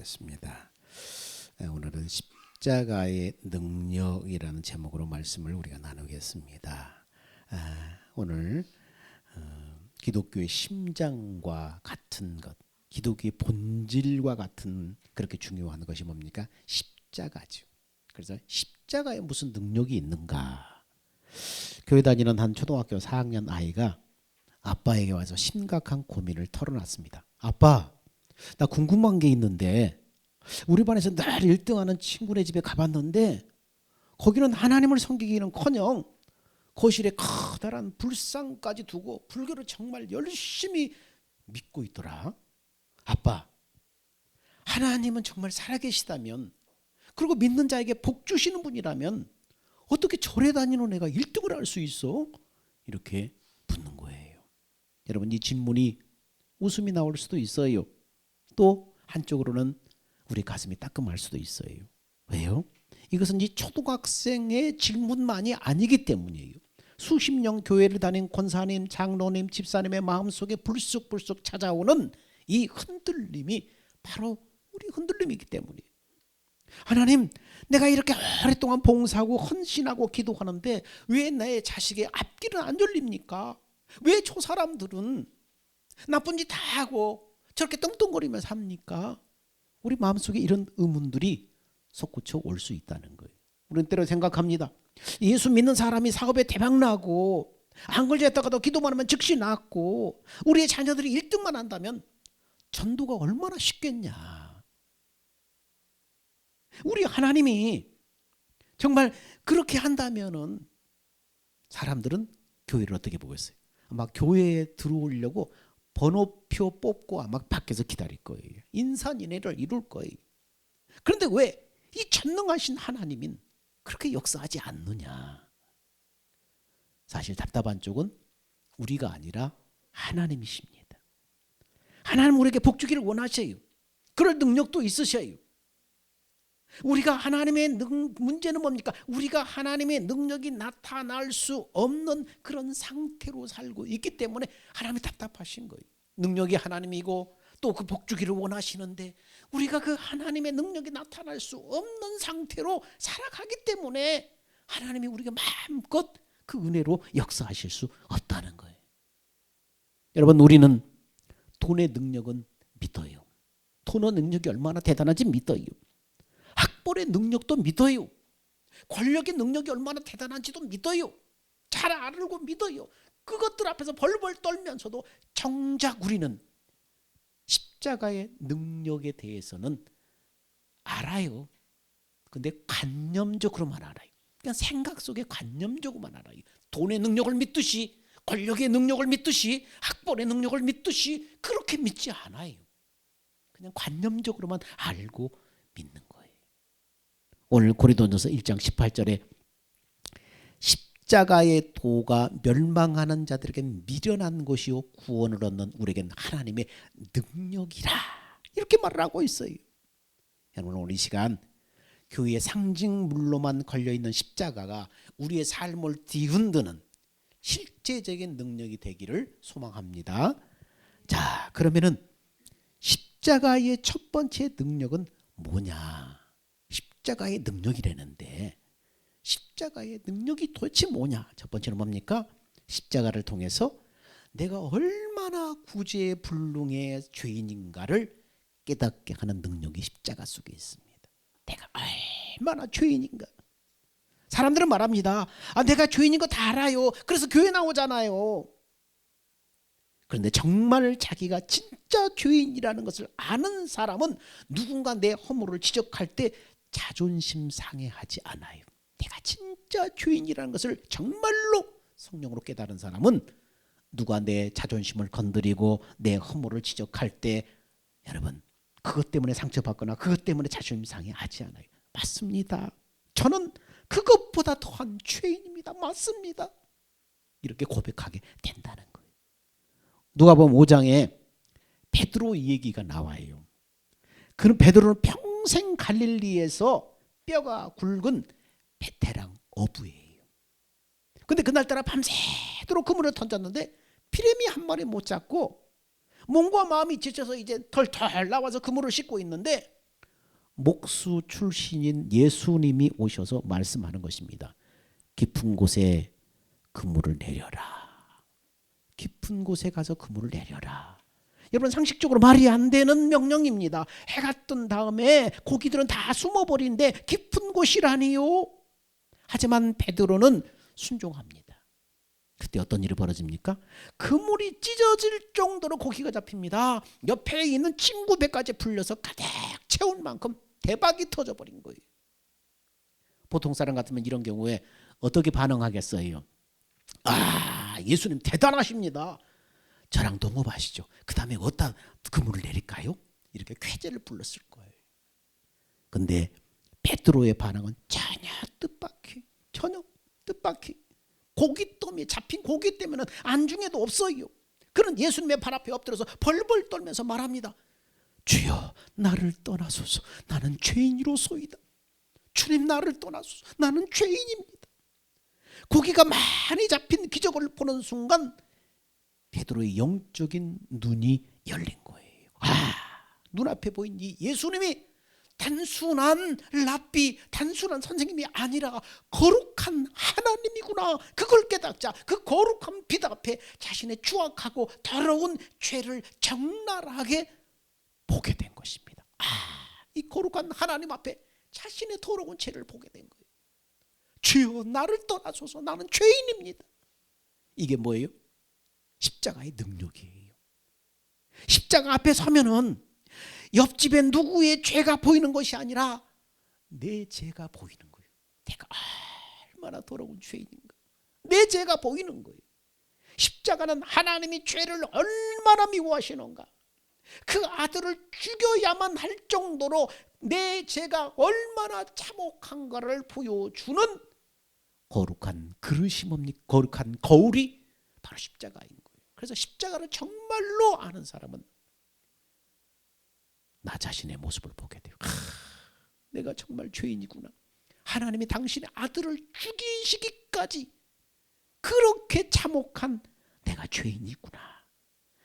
나누겠습니다. 오늘은 십자가의 능력이라는 제목으로 말씀을 우리가 나누겠습니다. 오늘 기독교의 심장과 같은 것, 기독교의 본질과 같은 그렇게 중요한 것이 뭡니까? 십자가죠. 그래서 십자가에 무슨 능력이 있는가? 교회 다니는 한 초등학교 4학년 아이가 아빠에게 와서 심각한 고민을 털어놨습니다. 아빠, 나 궁금한 게 있는데 우리 반에서 늘 1등하는 친구네 집에 가봤는데 거기는 하나님을 섬기기는커녕 거실에 커다란 불상까지 두고 불교를 정말 열심히 믿고 있더라. 아빠, 하나님은 정말 살아계시다면, 그리고 믿는 자에게 복 주시는 분이라면 어떻게 절에 다니는 애가 1등을 할 수 있어? 이렇게 묻는 거예요. 여러분, 이 질문이 웃음이 나올 수도 있어요. 또 한쪽으로는 우리 가슴이 따끔할 수도 있어요. 왜요? 이것은 이 초등학생의 질문만이 아니기 때문이에요. 수십 년 교회를 다닌 권사님, 장로님, 집사님의 마음속에 불쑥불쑥 찾아오는 이 흔들림이 바로 우리 흔들림이기 때문이에요. 하나님, 내가 이렇게 오랫동안 봉사하고 헌신하고 기도하는데 왜 내 자식의 앞길은 안 열립니까? 왜 저 사람들은 나쁜 짓 다 하고 저렇게 떵떵거리며 삽니까? 우리 마음속에 이런 의문들이 솟구쳐 올 수 있다는 거예요. 우리는 때로 생각합니다. 예수 믿는 사람이 사업에 대박나고 안 걸렸다가도 기도만 하면 즉시 낫고 우리의 자녀들이 1등만 한다면 전도가 얼마나 쉽겠냐. 우리 하나님이 정말 그렇게 한다면은 사람들은 교회를 어떻게 보고 있어요? 아마 교회에 들어오려고 번호표 뽑고 아마 밖에서 기다릴 거예요. 인산인해를 이룰 거예요. 그런데 왜 이 전능하신 하나님인 그렇게 역사하지 않느냐? 사실 답답한 쪽은 우리가 아니라 하나님이십니다. 하나님 우리에게 복 주기를 원하셔요. 그럴 능력도 있으셔요. 우리가 하나님의 문제는 뭡니까? 우리가 하나님의 능력이 나타날 수 없는 그런 상태로 살고 있기 때문에 하나님이 답답하신 거예요. 능력이 하나님이고 또 그 복 주기를 원하시는데 우리가 그 하나님의 능력이 나타날 수 없는 상태로 살아가기 때문에 하나님이 우리가 마음껏 그 은혜로 역사하실 수 없다는 거예요. 여러분, 우리는 돈의 능력은 믿어요. 돈의 능력이 얼마나 대단한지 믿어요. 학벌의 능력도 믿어요. 권력의 능력이 얼마나 대단한지도 믿어요. 잘 알고 믿어요. 그것들 앞에서 벌벌 떨면서도 정작 우리는 십자가의 능력에 대해서는 알아요. 근데 관념적으로만 알아요. 그냥 생각 속에 관념적으로만 알아요. 돈의 능력을 믿듯이, 권력의 능력을 믿듯이, 학벌의 능력을 믿듯이 그렇게 믿지 않아요. 그냥 관념적으로만 알고 믿는 거예요. 오늘 고린도전서 1장 18절에 십자가의 도가 멸망하는 자들에게 미련한 것이요 구원을 얻는 우리에겐 하나님의 능력이라, 이렇게 말을 하고 있어요. 여러분, 오늘 이 시간 교회의 상징물로만 걸려있는 십자가가 우리의 삶을 뒤흔드는 실제적인 능력이 되기를 소망합니다. 자, 그러면은 십자가의 첫 번째 능력은 뭐냐? 십자가의 능력이라는데 십자가의 능력이 도대체 뭐냐? 첫 번째는 뭡니까? 십자가를 통해서 내가 얼마나 구제불능의 죄인인가를 깨닫게 하는 능력이 십자가 속에 있습니다. 내가 얼마나 죄인인가. 사람들은 말합니다. 내가 죄인인 거 다 알아요. 그래서 교회 나오잖아요. 그런데 정말 자기가 진짜 죄인이라는 것을 아는 사람은 누군가 내 허물을 지적할 때 자존심 상해하지 않아요. 내가 진짜 죄인이라는 것을 정말로 성령으로 깨달은 사람은 누가 내 자존심을 건드리고 내 허물을 지적할 때 여러분, 그것 때문에 상처받거나 그것 때문에 자존심 상해하지 않아요. 맞습니다. 저는 그것보다 더한 죄인입니다. 맞습니다. 이렇게 고백하게 된다는 거예요. 누가복음 5장에 베드로 얘기가 나와요. 그는 베드로는 평생 갈릴리에서 뼈가 굵은 베테랑 어부예요. 근데 그날따라 밤새도록 그물을 던졌는데 피레미 한 마리 못 잡고 몸과 마음이 지쳐서 이제 털털 나와서 그물을 씻고 있는데 목수 출신인 예수님이 오셔서 말씀하는 것입니다. 깊은 곳에 그물을 내려라. 깊은 곳에 가서 그물을 내려라. 여러분, 상식적으로 말이 안 되는 명령입니다. 해가 뜬 다음에 고기들은 다 숨어버리는데 깊은 곳이라니요. 하지만 베드로는 순종합니다. 그때 어떤 일이 벌어집니까? 그물이 찢어질 정도로 고기가 잡힙니다. 옆에 있는 친구 배까지 불려서 가득 채운 만큼 대박이 터져버린 거예요. 보통 사람 같으면 이런 경우에 어떻게 반응하겠어요? 아, 예수님 대단하십니다. 저랑 동업하시죠. 그 다음에 어디다 그물을 내릴까요? 이렇게 쾌재를 불렀을 거예요. 근데 베드로의 반응은 전혀 뜻밖이 고깃돔이 잡힌 고깃대면은 안중에도 없어요. 그는 예수님의 발 앞에 엎드려서 벌벌 떨면서 말합니다. 주여, 나를 떠나소서. 나는 죄인이로소이다. 주님, 나를 떠나소서. 나는 죄인입니다. 고기가 많이 잡힌 기적을 보는 순간 베드로의 영적인 눈이 열린 거예요. 눈앞에 보인 이 예수님이 단순한 랍비, 단순한 선생님이 아니라 거룩한 하나님이구나. 그걸 깨닫자 그 거룩한 빛 앞에 자신의 추악하고 더러운 죄를 적나라하게 보게 된 것입니다. 이 거룩한 하나님 앞에 자신의 더러운 죄를 보게 된 거예요. 주여, 나를 떠나소서. 나는 죄인입니다. 이게 뭐예요? 십자가의 능력이에요. 십자가 앞에 서면은 옆집에 누구의 죄가 보이는 것이 아니라 내 죄가 보이는 거예요. 내가 얼마나 더러운 죄인인가. 내 죄가 보이는 거예요. 십자가는 하나님이 죄를 얼마나 미워하시는가. 그 아들을 죽여야만 할 정도로 내 죄가 얼마나 참혹한가를 보여주는 거룩한 그릇이 뭡니까? 거룩한 거울이 바로 십자가인 거예요. 그래서 십자가를 정말로 아는 사람은 나 자신의 모습을 보게 돼요. 내가 정말 죄인이구나. 하나님이 당신의 아들을 죽이시기까지 그렇게 참혹한 내가 죄인이구나.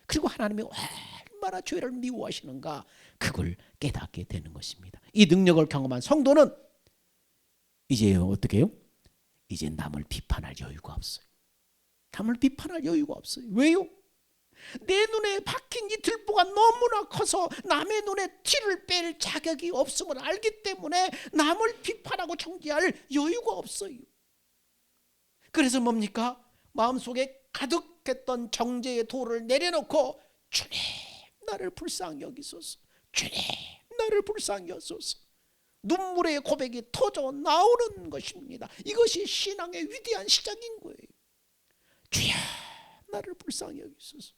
그리고 하나님이 얼마나 죄를 미워하시는가, 그걸 깨닫게 되는 것입니다. 이 능력을 경험한 성도는 이제 어떻게 해요? 이제 남을 비판할 여유가 없어요. 남을 비판할 여유가 없어요. 왜요? 내 눈에 박힌 이 들보가 너무나 커서 남의 눈에 티를 뺄 자격이 없음을 알기 때문에 남을 비판하고 정죄할 여유가 없어요. 그래서 뭡니까? 마음속에 가득했던 정죄의 돌을 내려놓고 주님, 나를 불쌍히 여기소서. 주님, 나를 불쌍히 여소서. 눈물의 고백이 터져 나오는 것입니다. 이것이 신앙의 위대한 시작인 거예요. 주여, 나를 불쌍히 여기소서.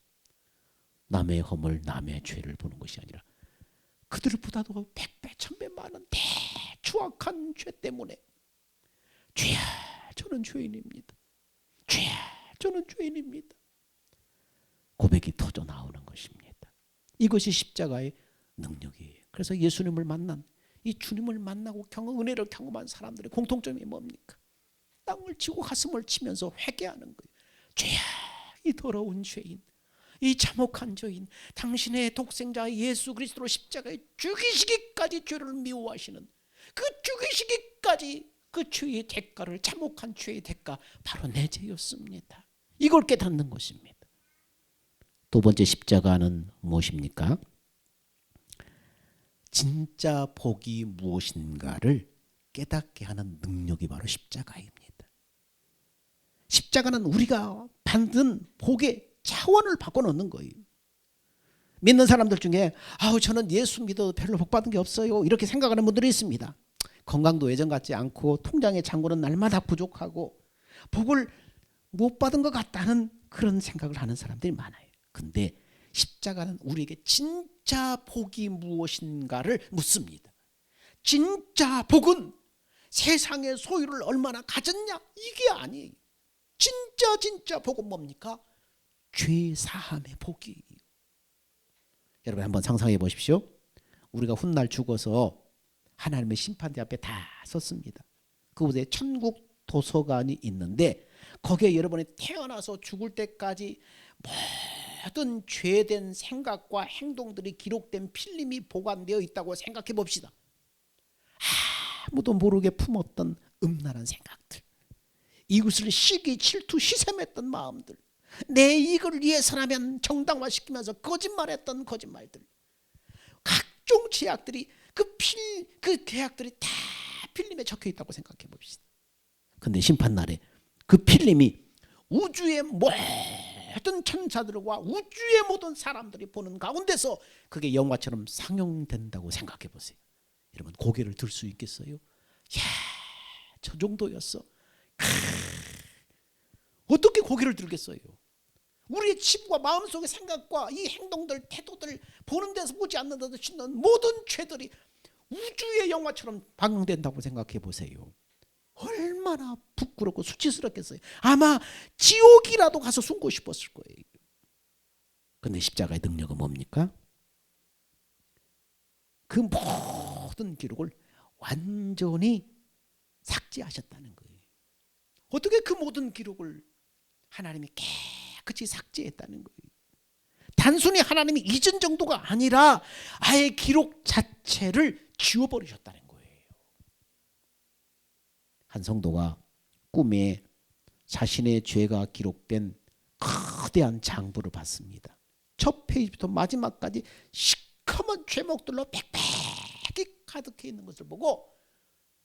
남의 허물, 남의 죄를 보는 것이 아니라 그들보다도 100배, 1000배 많은 대추악한 죄 때문에 주여, 저는 죄인입니다. 주여, 저는 죄인입니다. 고백이 터져 나오는 것입니다. 이것이 십자가의 능력이에요. 그래서 예수님을 만난, 이 주님을 만나고 은혜를 경험한 사람들의 공통점이 뭡니까? 땅을 치고 가슴을 치면서 회개하는 거예요. 주여, 이 더러운 죄인, 이 참혹한 죄인, 당신의 독생자 예수 그리스도로 십자가에 죽이시기까지 죄를 미워하시는 그 죽이시기까지 그 죄의 대가를, 참혹한 죄의 대가, 바로 내 죄였습니다. 이걸 깨닫는 것입니다. 두 번째 십자가는 무엇입니까? 진짜 복이 무엇인가를 깨닫게 하는 능력이 바로 십자가입니다. 십자가는 우리가 받는 복의 차원을 바꿔놓는 거예요. 믿는 사람들 중에 저는 예수 믿어도 별로 복 받은 게 없어요, 이렇게 생각하는 분들이 있습니다. 건강도 예전 같지 않고 통장의 잔고는 날마다 부족하고 복을 못 받은 것 같다는 그런 생각을 하는 사람들이 많아요. 근데 십자가는 우리에게 진짜 복이 무엇인가를 묻습니다. 진짜 복은 세상의 소유를 얼마나 가졌냐, 이게 아니에요. 진짜 복은 뭡니까? 죄 사함의 복이에요. 여러분 한번 상상해 보십시오. 우리가 훗날 죽어서 하나님의 심판대 앞에 다 섰습니다. 그곳에 천국 도서관이 있는데 거기에 여러분이 태어나서 죽을 때까지 모든 죄된 생각과 행동들이 기록된 필름이 보관되어 있다고 생각해 봅시다. 아무도 모르게 품었던 음란한 생각들, 이웃을 시기, 질투, 시샘했던 마음들, 내 이익을 위해서라면 정당화시키면서 거짓말했던 거짓말들, 각종 제약들이 그 계약들이 다 필름에 적혀 있다고 생각해 봅시다. 근데 심판날에 그 필름이 우주의 모든 천사들과 우주의 모든 사람들이 보는 가운데서 그게 영화처럼 상영된다고 생각해 보세요. 여러분 고개를 들 수 있겠어요? 야, 저 정도였어. 어떻게 고개를 들겠어요? 우리의 치부와 마음속의 생각과 이 행동들, 태도들 보는 데서 보지 않는 데서 짓는 모든 죄들이 우주의 영화처럼 방영된다고 생각해 보세요. 얼마나 부끄럽고 수치스럽겠어요. 아마 지옥이라도 가서 숨고 싶었을 거예요. 그런데 십자가의 능력은 뭡니까? 그 모든 기록을 완전히 삭제하셨다는 거예요. 어떻게 그 모든 기록을 하나님이 깨끗이 삭제했다는 거예요. 단순히 하나님이 잊은 정도가 아니라 아예 기록 자체를 지워버리셨다는 거예요. 한 성도가 꿈에 자신의 죄가 기록된 거대한 장부를 봤습니다. 첫 페이지부터 마지막까지 시커먼 죄목들로 빽빽히 가득해 있는 것을 보고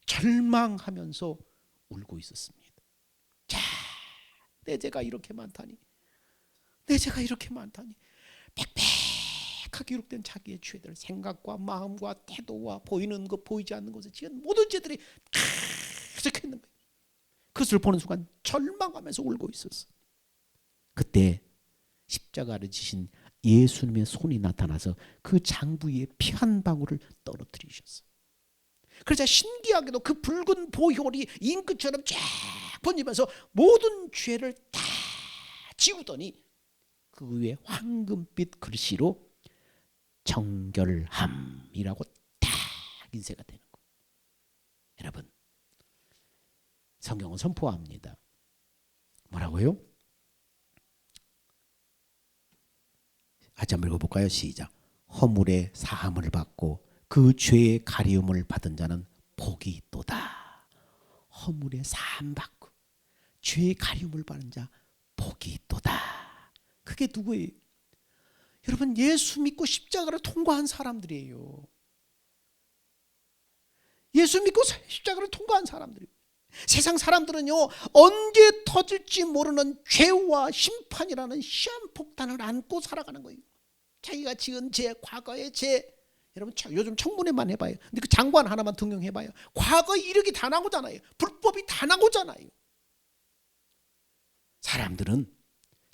절망하면서 울고 있었습니다. 자, 내 죄가 이렇게 많다니, 내 죄가 이렇게 많다니. 빽빽하게 기록된 자기의 죄들, 생각과 마음과 태도와 보이는 것 보이지 않는 것에 지은 모든 죄들이 적혀 있는 거예요. 그것을 보는 순간 절망하면서 울고 있었어. 그때 십자가를 지신 예수님의 손이 나타나서 그 장부 위에 피 한 방울을 떨어뜨리셨어. 그래서 신기하게도 그 붉은 보혈이 잉크처럼 쫙 번지면서 모든 죄를 다 지우더니 그 위에 황금빛 글씨로 정결함이라고 딱 인쇄가 되는 거예요. 여러분, 성경은 선포합니다. 뭐라고요? 같이 한번 읽어볼까요? 시작. 허물의 사함을 받고 그 죄의 가리움을 받은 자는 복이 있도다. 허물의 사함 받고 죄의 가리움을 받은 자 복이 있도다. 그게 누구예요? 여러분, 예수 믿고 십자가를 통과한 사람들이에요. 예수 믿고 십자가를 통과한 사람들이에요. 세상 사람들은요, 언제 터질지 모르는 죄와 심판이라는 시한폭탄을 안고 살아가는 거예요. 자기가 지은 죄, 과거의 죄. 여러분 요즘 청문회만 해봐요. 근데 그 장관 하나만 등용해봐요. 과거 이력이 다 나오잖아요. 불법이 다 나오잖아요. 사람들은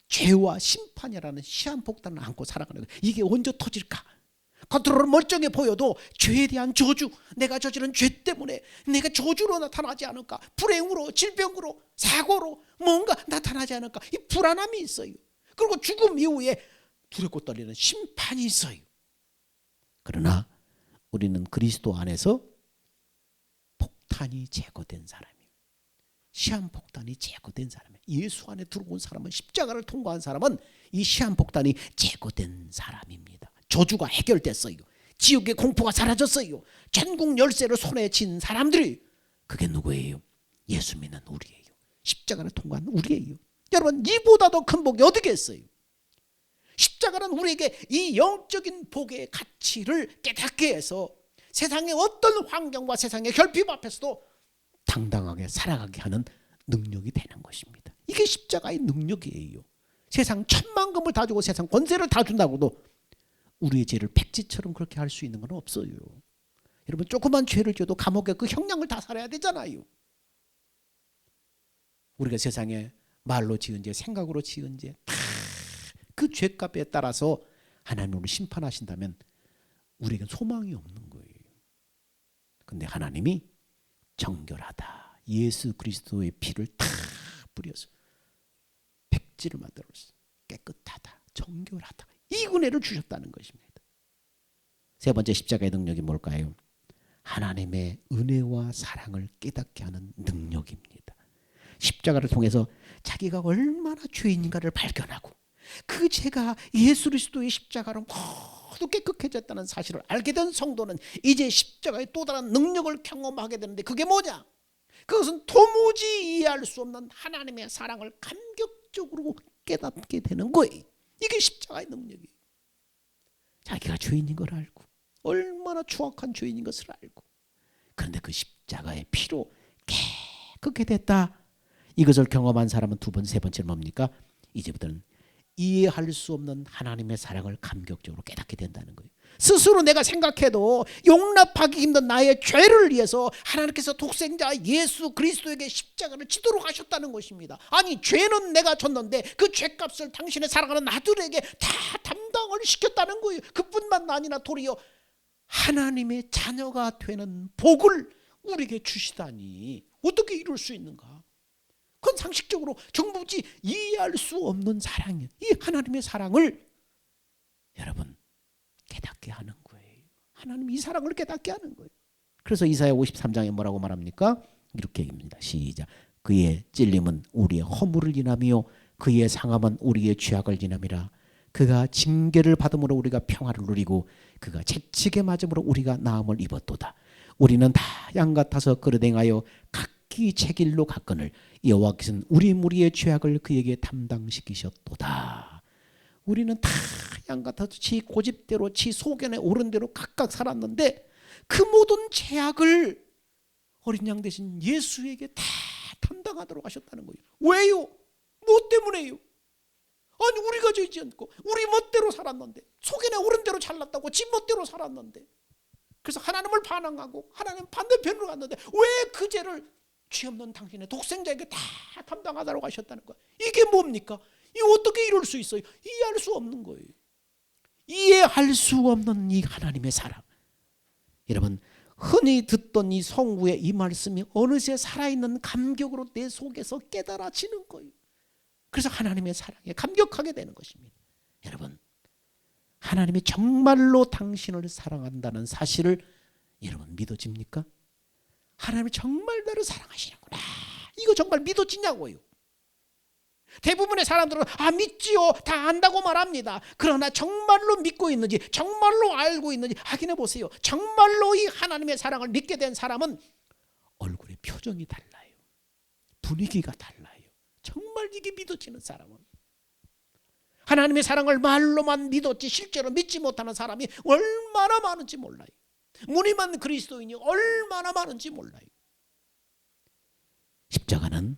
죄와 심판이라는 시한폭탄을 안고 살아가는 거예요. 이게 언제 터질까? 겉으로는 멀쩡해 보여도 죄에 대한 저주, 내가 저지른 죄 때문에 내가 저주로 나타나지 않을까? 불행으로, 질병으로, 사고로 뭔가 나타나지 않을까? 이 불안함이 있어요. 그리고 죽음 이후에 두렵고 떨리는 심판이 있어요. 그러나 우리는 그리스도 안에서 폭탄이 제거된 사람이에요. 시한폭탄이 제거된 사람이에요. 예수 안에 들어온 사람은, 십자가를 통과한 사람은 이 시한폭탄이 제거된 사람입니다. 저주가 해결됐어요. 지옥의 공포가 사라졌어요. 전국 열쇠를 손에 쥔 사람들이, 그게 누구예요? 예수 믿는 우리예요. 십자가를 통과한 우리예요. 여러분, 이보다 더 큰 복이 어디겠어요? 십자가는 우리에게 이 영적인 복의 가치를 깨닫게 해서 세상의 어떤 환경과 세상의 결핍 앞에서도 당당하게 살아가게 하는 능력이 되는 것입니다. 이게 십자가의 능력이에요. 세상 천만금을 다 주고 세상 권세를 다 준다고도 우리의 죄를 백지처럼 그렇게 할 수 있는 건 없어요. 여러분, 조그만 죄를 져도 감옥에 그 형량을 다 살아야 되잖아요. 우리가 세상에 말로 지은 죄, 생각으로 지은 죄, 다 그 죄값에 따라서 하나님 우리를 심판하신다면 우리에겐 소망이 없는 거예요. 근데 하나님이 정결하다, 예수 그리스도의 피를 다 뿌려서 백지를 만들었어. 깨끗하다, 정결하다, 이 은혜를 주셨다는 것입니다. 세 번째 십자가의 능력이 뭘까요? 하나님의 은혜와 사랑을 깨닫게 하는 능력입니다. 십자가를 통해서 자기가 얼마나 죄인인가를 발견하고 그 죄가 예수 그리스도의 십자가로 하나도 깨끗해졌다는 사실을 알게 된 성도는 이제 십자가의 또 다른 능력을 경험하게 되는데, 그게 뭐냐? 그것은 도무지 이해할 수 없는 하나님의 사랑을 감격적으로 깨닫게 되는 거예요. 이게 십자가의 능력이에요. 자기가 죄인인 걸 알고, 얼마나 추악한 죄인인 것을 알고, 그런데 그 십자가의 피로 깨끗게 됐다. 이것을 경험한 사람은 두 번, 세 번째는 뭡니까? 이제부터는 이해할 수 없는 하나님의 사랑을 감격적으로 깨닫게 된다는 거예요. 스스로 내가 생각해도 용납하기 힘든 나의 죄를 위해서 하나님께서 독생자 예수 그리스도에게 십자가를 지도록 하셨다는 것입니다. 아니, 죄는 내가 졌는데 그 죄값을 당신의 사랑하는 아들에게 다 담당을 시켰다는 거예요. 그뿐만 아니라 도리어 하나님의 자녀가 되는 복을 우리에게 주시다니 어떻게 이룰 수 있는가? 그건 상식적으로 정부지 이해할 수 없는 사랑이에요. 이 하나님의 사랑을 여러분 깨닫게 하는 거예요. 하나님 이 사랑을 깨닫게 하는 거예요. 그래서 이사야 53장에 뭐라고 말합니까? 이렇게 얘기합니다. 시작. 그의 찔림은 우리의 허물을 인하며 그의 상함은 우리의 죄악을 인함이라. 그가 징계를 받음으로 우리가 평화를 누리고 그가 채찍에 맞음으로 우리가 나음을 입었도다. 우리는 다 양 같아서 그릇 행하여 각기 제 길로 갔거늘 여호와께서는 우리 무리의 죄악을 그에게 담당시키셨도다. 우리는 다 양 같아서 지 고집대로 지 소견에 오른 대로 각각 살았는데 그 모든 죄악을 어린 양 대신 예수에게 다 담당하도록 하셨다는 거예요. 왜요? 뭐 때문에요? 아니, 우리가 죄지 않고 우리 멋대로 살았는데, 소견에 오른 대로 잘났다고 지 멋대로 살았는데, 그래서 하나님을 반항하고 하나님 반대편으로 갔는데 왜 그 죄를 죄 없는 당신의 독생자에게 다 담당하도록 하셨다는 거예요. 이게 뭡니까? 이 어떻게 이룰 수 있어요? 이해할 수 없는 거예요. 이해할 수 없는 이 하나님의 사랑. 여러분, 흔히 듣던 이 성구의 이 말씀이 어느새 살아있는 감격으로 내 속에서 깨달아지는 거예요. 그래서 하나님의 사랑에 감격하게 되는 것입니다. 여러분, 하나님이 정말로 당신을 사랑한다는 사실을 여러분 믿어집니까? 하나님이 정말 나를 사랑하시는구나, 이거 정말 믿어지냐고요. 대부분의 사람들은 믿지요, 다 안다고 말합니다. 그러나 정말로 믿고 있는지, 정말로 알고 있는지 확인해 보세요. 정말로 이 하나님의 사랑을 믿게 된 사람은 얼굴의 표정이 달라요. 분위기가 달라요. 정말 이게 믿어지는 사람은. 하나님의 사랑을 말로만 믿었지 실제로 믿지 못하는 사람이 얼마나 많은지 몰라요. 무늬만 그리스도인이 얼마나 많은지 몰라요. 십자가는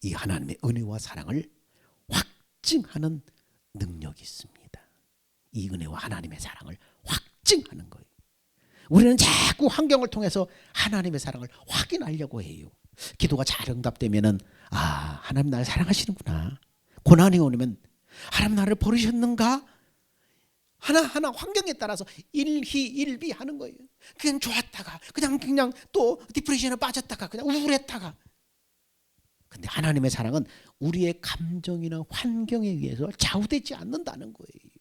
이 하나님의 은혜와 사랑을 확증하는 능력이 있습니다. 이 은혜와 하나님의 사랑을 확증하는 거예요. 우리는 자꾸 환경을 통해서 하나님의 사랑을 확인하려고 해요. 기도가 잘 응답되면은 하나님 나를 사랑하시는구나. 고난이 오면 하나님 나를 버리셨는가? 하나하나 환경에 따라서 일희일비 하는 거예요. 그냥 좋았다가 그냥 또 디프레션에 빠졌다가 그냥 우울했다가. 근데 하나님의 사랑은 우리의 감정이나 환경에 의해서 좌우되지 않는다는 거예요.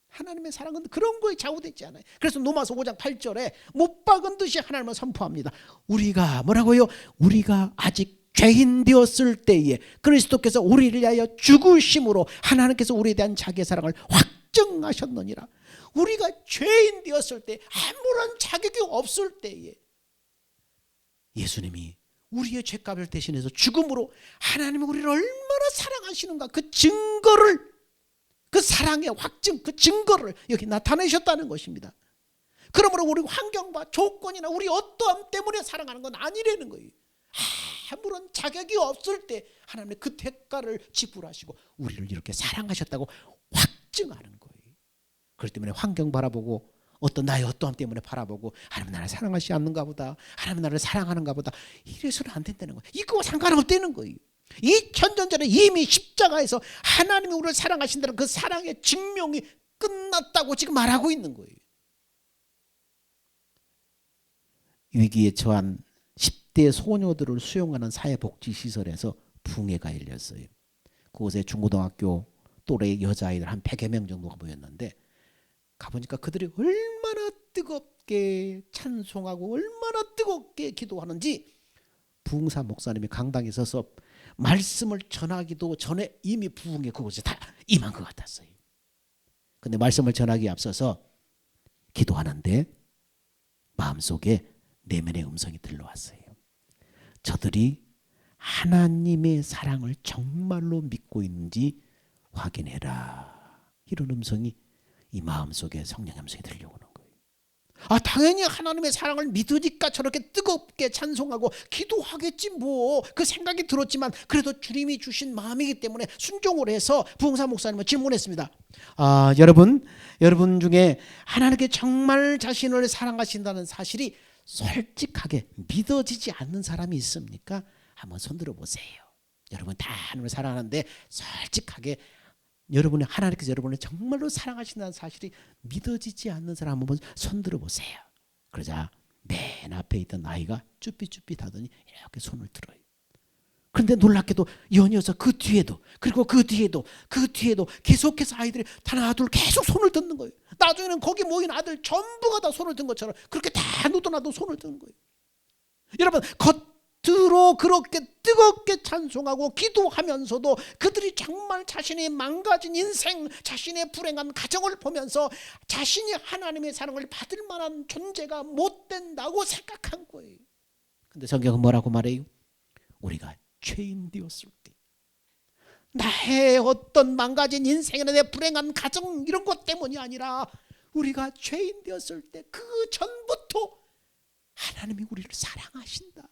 하나님의 사랑은 그런 거에 좌우되지 않아요. 그래서 로마서 5장 8절에 못 박은 듯이 하나님을 선포합니다. 우리가 뭐라고요? 우리가 아직 죄인 되었을 때에 그리스도께서 우리를 위하여 죽으심으로 하나님께서 우리에 대한 자기의 사랑을 확증하셨느니라. 우리가 죄인 되었을 때, 아무런 자격이 없을 때에 예수님이 우리의 죄값을 대신해서 죽음으로 하나님이 우리를 얼마나 사랑하시는가, 그 증거를, 그 사랑의 확증, 그 증거를 여기 나타내셨다는 것입니다. 그러므로 우리 환경과 조건이나 우리 어떠함 때문에 사랑하는 건 아니라는 거예요. 아무런 자격이 없을 때 하나님의 그 대가를 지불하시고 우리를 이렇게 사랑하셨다고 확증하는 거예요. 그렇기 때문에 환경 바라보고 어떤 나의 어떠함 때문에 바라보고 하나님 나를 사랑하지 않는가 보다, 하나님 나를 사랑하는가 보다, 이래서는 안 된다는 거예요. 이거 상관없다는 거예요. 2000년 전에 이미 십자가에서 하나님이 우리를 사랑하신다는 그 사랑의 증명이 끝났다고 지금 말하고 있는 거예요. 위기에 처한 10대 소녀들을 수용하는 사회복지시설에서 붕해가 일렸어요. 그곳에 중고등학교 또래 여자아이들 한 100여 명 정도가 모였는데, 가보니까 그들이 얼마나 뜨겁게 찬송하고 얼마나 뜨겁게 기도하는지 부흥사 목사님이 강당에 서서 말씀을 전하기도 전에 이미 부흥에 그곳에 다 임한 것 같았어요. 근데 말씀을 전하기에 앞서서 기도하는데 마음속에 내면의 음성이 들려왔어요. 저들이 하나님의 사랑을 정말로 믿고 있는지 확인해라. 이런 음성이 이 마음속에 성령의 음성이 들려오는 거예요. 당연히 하나님의 사랑을 믿으니까 저렇게 뜨겁게 찬송하고 기도하겠지 뭐. 그 생각이 들었지만 그래도 주님이 주신 마음이기 때문에 순종을 해서 부흥사 목사님은 질문했습니다. 여러분 중에 하나님께 정말 자신을 사랑하신다는 사실이 솔직하게 믿어지지 않는 사람이 있습니까? 한번 손들어 보세요. 여러분 다 하나님을 사랑하는데 솔직하게 여러분이 하나님께서 여러분을 정말로 사랑하신다는 사실이 믿어지지 않는 사람 한번 손들어 보세요. 그러자 맨 앞에 있던 아이가 쭈삣쭈삣 하더니 이렇게 손을 들어요. 그런데 놀랍게도 연이어서 그 뒤에도 그리고 그 뒤에도 계속해서 아이들이 하나 둘 계속 손을 듣는 거예요. 나중에는 거기 모인 아들 전부가 다 손을 든 것처럼 그렇게 다 누더나도 손을 드는 거예요. 여러분 겉으로 그렇게 뜨겁게 찬송하고 기도하면서도 그들이 정말 자신의 망가진 인생, 자신의 불행한 가정을 보면서 자신이 하나님의 사랑을 받을 만한 존재가 못 된다고 생각한 거예요. 근데 성경은 뭐라고 말해요? 우리가 죄인 되었을 때, 나의 어떤 망가진 인생이나 내 불행한 가정 이런 것 때문이 아니라 우리가 죄인 되었을 때 그 전부터 하나님이 우리를 사랑하신다,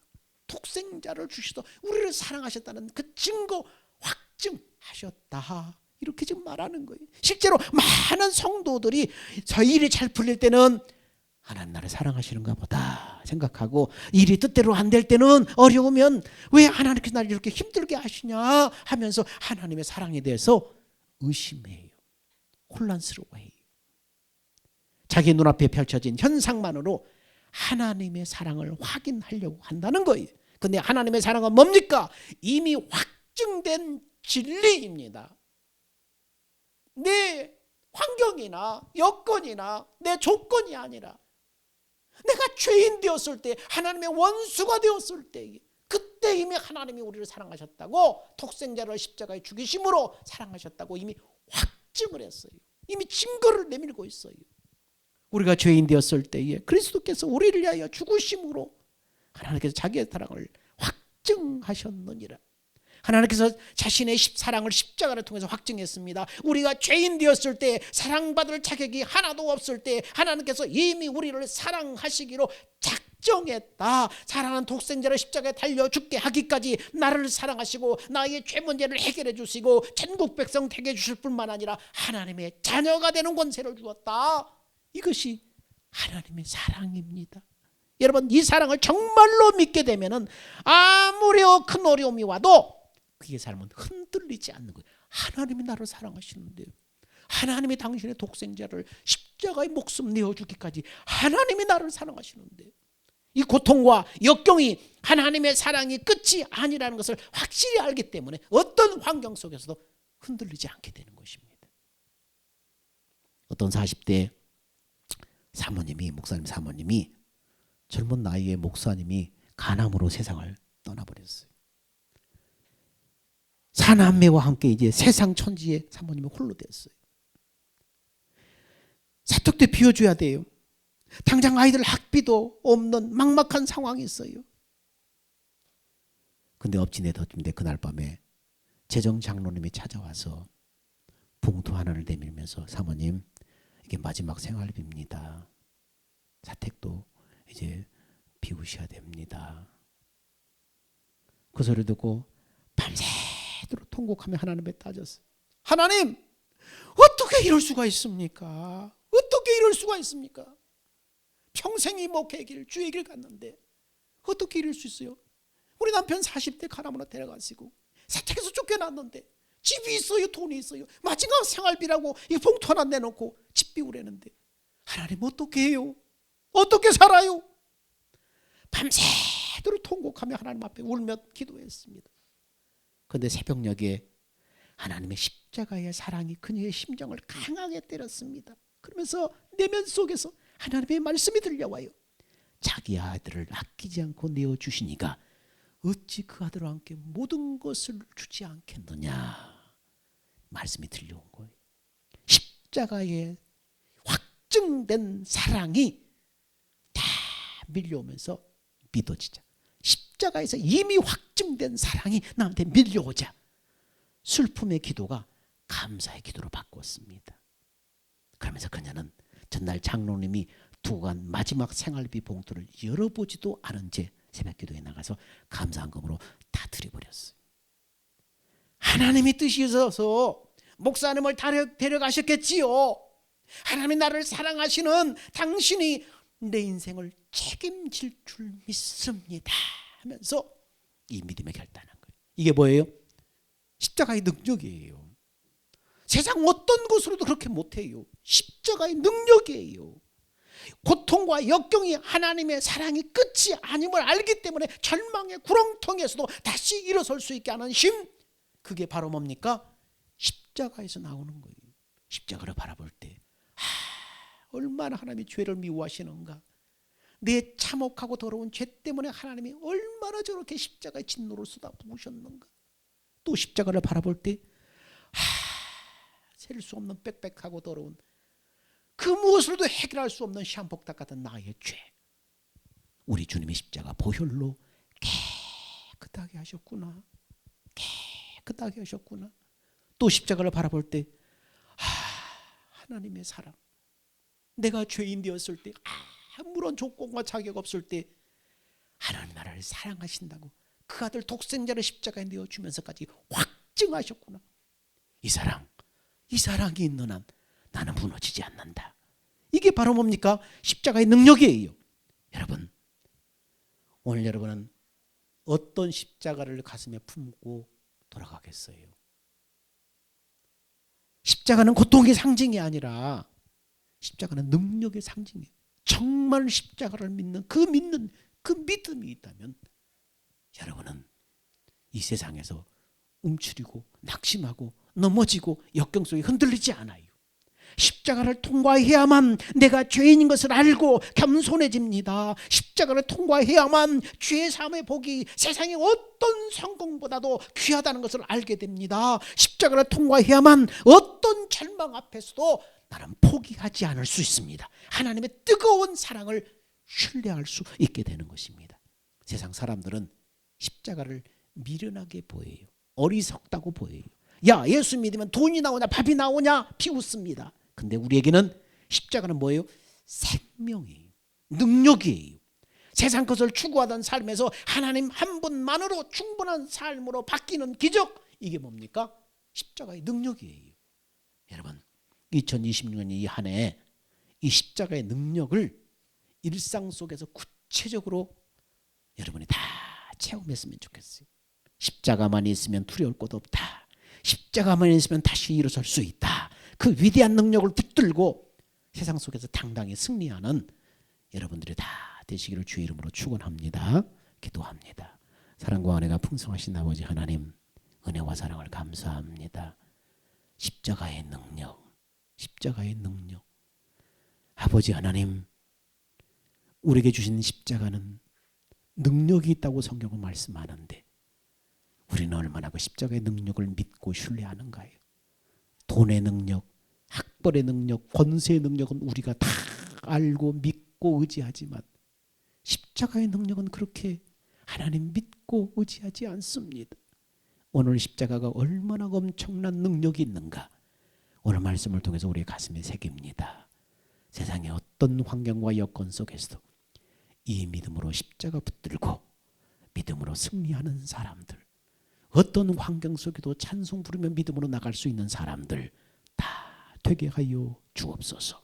독생자를 주시도 우리를 사랑하셨다는 그 증거 확증하셨다, 이렇게 지금 말하는 거예요. 실제로 많은 성도들이 저 일이 잘 풀릴 때는 하나님 나를 사랑하시는가 보다 생각하고, 일이 뜻대로 안 될 때는 어려우면 왜 하나님께서 나를 이렇게 힘들게 하시냐 하면서 하나님의 사랑에 대해서 의심해요. 혼란스러워해요. 자기 눈앞에 펼쳐진 현상만으로 하나님의 사랑을 확인하려고 한다는 거예요. 근데 하나님의 사랑은 뭡니까? 이미 확증된 진리입니다. 내 환경이나 여건이나 내 조건이 아니라 내가 죄인 되었을 때, 하나님의 원수가 되었을 때, 그때 이미 하나님이 우리를 사랑하셨다고, 독생자를 십자가에 죽이심으로 사랑하셨다고 이미 확증을 했어요. 이미 증거를 내밀고 있어요. 우리가 죄인 되었을 때에 그리스도께서 우리를 위하여 죽으심으로 하나님께서 자기의 사랑을 확증하셨느니라. 하나님께서 자신의 사랑을 십자가를 통해서 확증했습니다. 우리가 죄인 되었을 때, 사랑받을 자격이 하나도 없을 때 하나님께서 이미 우리를 사랑하시기로 작정했다. 사랑하는 독생자를 십자가에 달려 죽게 하기까지 나를 사랑하시고 나의 죄 문제를 해결해 주시고 천국 백성 되게 해주실 뿐만 아니라 하나님의 자녀가 되는 권세를 주었다. 이것이 하나님의 사랑입니다. 여러분, 이 사랑을 정말로 믿게 되면은 아무리 큰 어려움이 와도 그의 삶은 흔들리지 않는 거예요. 하나님이 나를 사랑하시는데요. 하나님이 당신의 독생자를 십자가에 목숨 내어주기까지 하나님이 나를 사랑하시는데, 이 고통과 역경이 하나님의 사랑이 끝이 아니라는 것을 확실히 알기 때문에 어떤 환경 속에서도 흔들리지 않게 되는 것입니다. 어떤 40대 사모님이, 목사님 사모님이, 젊은 나이의 목사님이 간암으로 세상을 떠나버렸어요. 사남매와 함께 이제 세상 천지에 사모님이 홀로 됐어요. 세탁도 비워줘야 돼요. 당장 아이들 학비도 없는 막막한 상황이 있어요. 근데 엎치네 덮치네 그날 밤에 재정 장로님이 찾아와서 봉투 하나를 내밀면서, 사모님, 이게 마지막 생활비입니다. 사택도 이제 비우셔야 됩니다. 그 소리 듣고 밤새도록 통곡하며 하나님에 따졌어요. 하나님, 어떻게 이럴 수가 있습니까? 어떻게 이럴 수가 있습니까? 평생이 목회의 길, 주의 길 갔는데 어떻게 이럴 수 있어요? 우리 남편 40대 가람으로 데려가시고 사택에서 쫓겨났는데 집이 있어요, 돈이 있어요. 마지막 생활비라고 이 봉투 하나 내놓고 집 비우려는데 하나님 어떻게 해요? 어떻게 살아요? 밤새도록 통곡하며 하나님 앞에 울며 기도했습니다. 그런데 새벽녘에 하나님의 십자가의 사랑이 그녀의 심정을 강하게 때렸습니다. 그러면서 내면 속에서 하나님의 말씀이 들려와요. 자기 아들을 아끼지 않고 내어주시니까 어찌 그 아들과 함께 모든 것을 주지 않겠느냐, 말씀이 들려온 거예요. 십자가에 확증된 사랑이 다 밀려오면서 믿어지자. 십자가에서 이미 확증된 사랑이 나한테 밀려오자 슬픔의 기도가 감사의 기도로 바꿨습니다. 그러면서 그녀는 전날 장로님이 두간 마지막 생활비 봉투를 열어보지도 않은 채 새벽기도에 나가서 감사한금으로 다 드려버렸어요. 하나님의 뜻이 있어서 목사님을 데려가셨겠지요. 하나님이 나를 사랑하시는 당신이 내 인생을 책임질 줄 믿습니다 하면서 이 믿음의 결단한 거예요. 이게 뭐예요? 십자가의 능력이에요. 세상 어떤 것으로도 그렇게 못해요. 십자가의 능력이에요. 고통과 역경이 하나님의 사랑이 끝이 아님을 알기 때문에 절망의 구렁텅이에서도 다시 일어설 수 있게 하는 힘, 그게 바로 뭡니까? 십자가에서 나오는 거예요. 십자가를 바라볼 때 얼마나 하나님이 죄를 미워하시는가. 내 참혹하고 더러운 죄 때문에 하나님이 얼마나 저렇게 십자가의 진노를 쏟아부으셨는가. 또 십자가를 바라볼 때 셀 수 없는 빽빽하고 더러운 그 무엇으로도 해결할 수 없는 시한폭탄 같은 나의 죄, 우리 주님의 십자가 보혈로 깨끗하게 하셨구나. 깨끗하게 하셨구나. 또 십자가를 바라볼 때 하나님의 사랑, 내가 죄인 되었을 때 아무런 조건과 자격 없을 때 하나님 나라를 사랑하신다고 그 아들 독생자를 십자가에 내어주면서까지 확증하셨구나. 이 사랑이 있는 한 나는 무너지지 않는다. 이게 바로 뭡니까? 십자가의 능력이에요. 여러분, 오늘 여러분은 어떤 십자가를 가슴에 품고 돌아가겠어요? 십자가는 고통의 상징이 아니라 십자가는 능력의 상징이에요. 정말 십자가를 믿는 그 믿음이 있다면 여러분은 이 세상에서 움츠리고 낙심하고 넘어지고 역경 속에 흔들리지 않아요. 십자가를 통과해야만 내가 죄인인 것을 알고 겸손해집니다. 십자가를 통과해야만 죄 사함의 복이 세상의 어떤 성공보다도 귀하다는 것을 알게 됩니다. 십자가를 통과해야만 어떤 절망 앞에서도 나는 포기하지 않을 수 있습니다. 하나님의 뜨거운 사랑을 신뢰할 수 있게 되는 것입니다. 세상 사람들은 십자가를 미련하게 보여요. 어리석다고 보여요. 야, 예수 믿으면 돈이 나오냐 밥이 나오냐 비웃습니다. 근데 우리에게는 십자가는 뭐예요? 생명이에요. 능력이에요. 세상 것을 추구하던 삶에서 하나님 한 분만으로 충분한 삶으로 바뀌는 기적, 이게 뭡니까? 십자가의 능력이에요. 여러분, 2026년 이 한 해 이 십자가의 능력을 일상 속에서 구체적으로 여러분이 다 체험했으면 좋겠어요. 십자가만 있으면 두려울 것 없다. 십자가만 있으면 다시 일어설 수 있다. 그 위대한 능력을 붙들고 세상 속에서 당당히 승리하는 여러분들이 다 되시기를 주의 이름으로 축원합니다. 기도합니다. 사랑과 은혜가 풍성하신 아버지 하나님, 은혜와 사랑을 감사합니다. 십자가의 능력, 십자가의 능력. 아버지 하나님, 우리에게 주신 십자가는 능력이 있다고 성경은 말씀하는데 우리는 얼마나 그 십자가의 능력을 믿고 신뢰하는가요? 돈의 능력, 학벌의 능력, 권세의 능력은 우리가 다 알고 믿고 의지하지만 십자가의 능력은 그렇게 하나님 믿고 의지하지 않습니다. 오늘 십자가가 얼마나 엄청난 능력이 있는가, 오늘 말씀을 통해서 우리의 가슴에 새깁니다. 세상의 어떤 환경과 여건 속에서도 이 믿음으로 십자가 붙들고 믿음으로 승리하는 사람들, 어떤 환경 속에도 찬송 부르며 믿음으로 나갈 수 있는 사람들 다 되게 하여 주옵소서.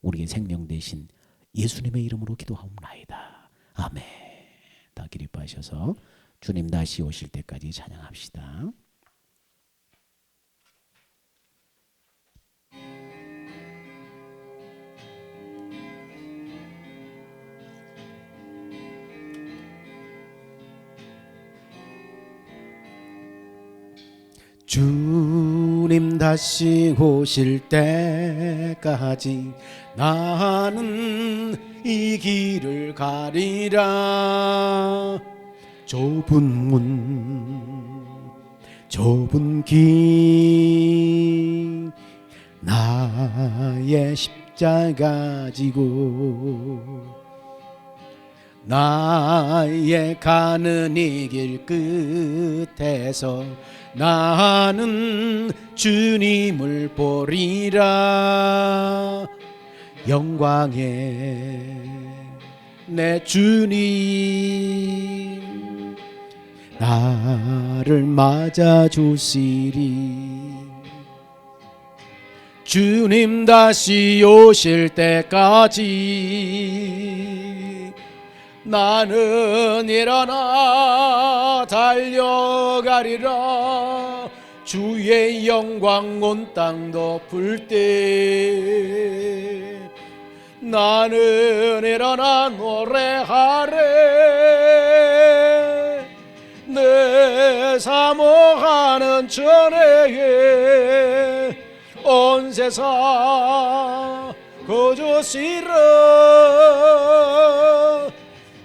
우리의 생명 되신 예수님의 이름으로 기도하옵나이다. 아멘. 다 기립하셔서 주님 다시 오실 때까지 찬양합시다. 주님 다시 오실 때까지 나는 이 길을 가리라. 좁은 문, 좁은 길, 나의 십자가 지고 나의 가는 이 길 끝에서 나는 주님을 보리라. 영광의 내 주님 나를 맞아 주시리. 주님 다시 오실 때까지 나는 일어나 달려가리라. 주의 영광 온 땅 덮을 때 나는 일어나 노래하래. 내 사모하는 전에 온 세상 거저시러.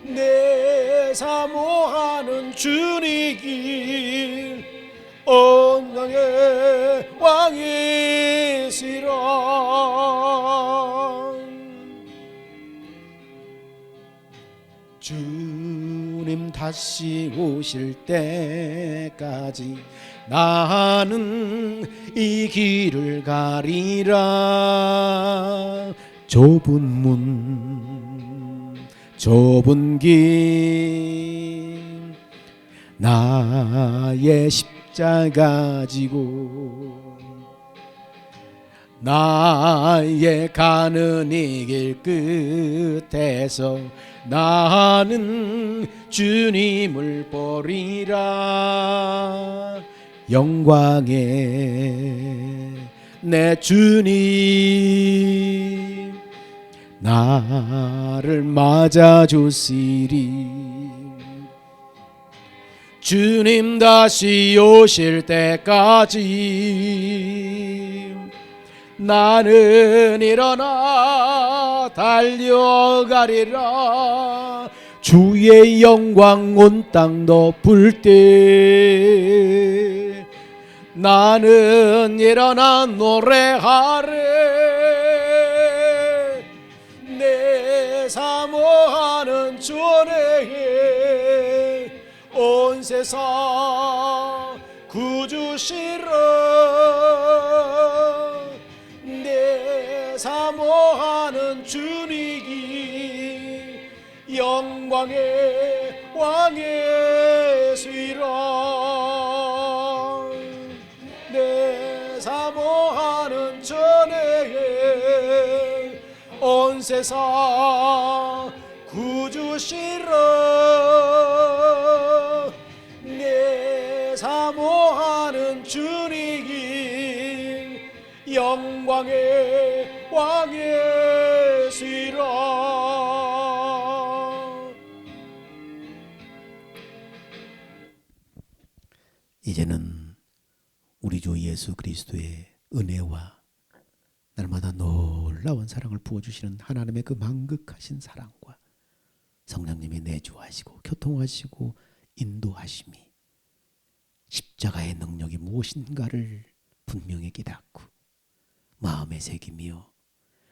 내 사모하는 주님 길 온 땅의 왕이시라. 주님 다시 오실 때까지 나는 이 길을 가리라. 좁은 문 좁은 길 나의 십자가 지고 나의 가는 이 길 끝에서 나는 주님을 보리라. 영광의 내 주님 나를 맞아 주시리. 주님 다시 오실 때까지 나는 일어나 달려가리라. 주의 영광 온 땅 덮을 때 나는 일어나 노래하래. 내 사모하는 전에 온 세상 구주시러. 내 사모하는 주님이 영광의 왕이시라. 내 사모하는 전에 온 세상 구주시러. 내 사모하는 주님이 영광의 왕이시라. 이제는 우리 주 예수 그리스도의 은혜와 날마다 놀라운 사랑을 부어주시는 하나님의 그 만극하신 사랑과 성령님이 내주하시고 교통하시고 인도하심이 십자가의 능력이 무엇인가를 분명히 깨닫고 마음에 새기며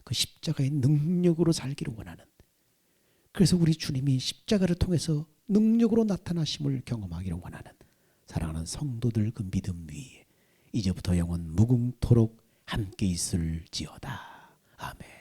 그 십자가의 능력으로 살기를 원하는, 그래서 우리 주님이 십자가를 통해서 능력으로 나타나심을 경험하기를 원하는 사랑하는 성도들 그 믿음 위에 이제부터 영원 무궁토록 함께 있을지어다. 아멘.